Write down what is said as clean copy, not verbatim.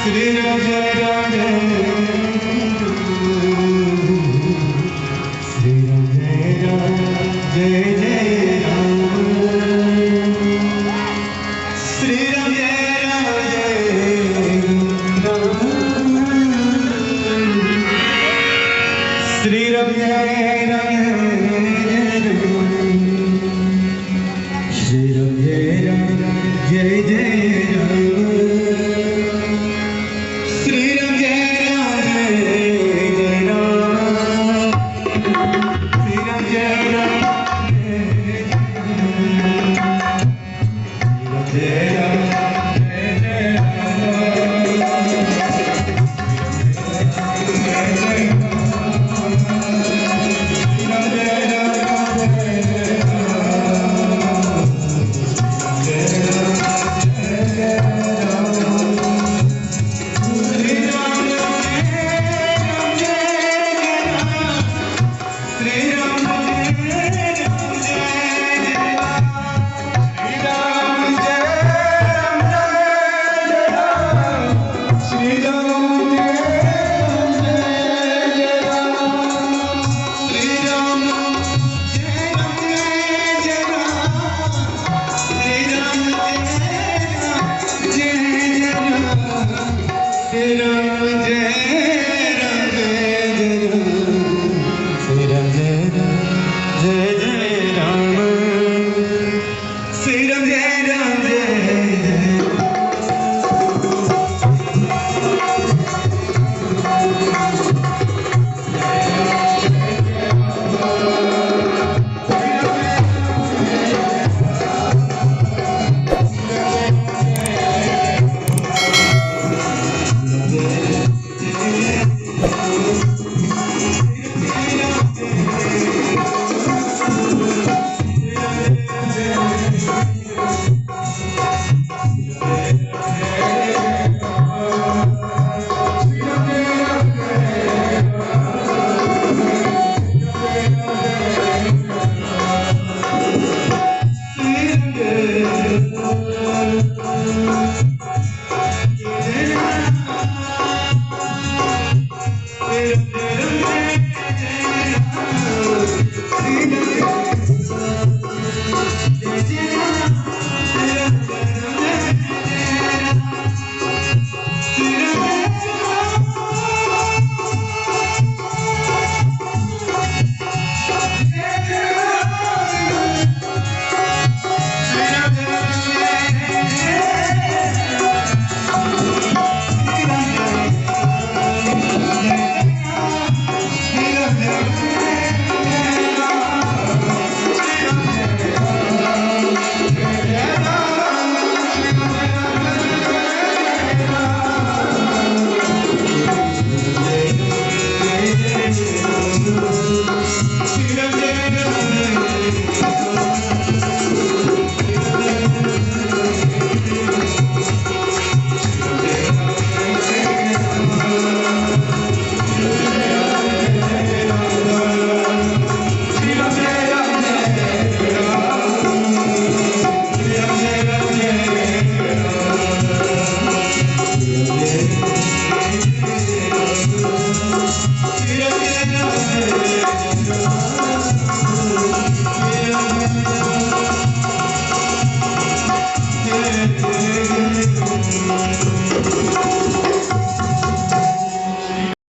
Shri Ram Jai Ram Shri Ram Jai Ram Jai Jai Ram Shri Ram Jai Ram Jai Ram Shri Ram Jai Ram Shri Ram Jai Ram Jai Jai Ram Shri Ram Jai Ram Jai Jai Ram Shri Ram Jai Ram Jai Ram Jai Jai Thank you.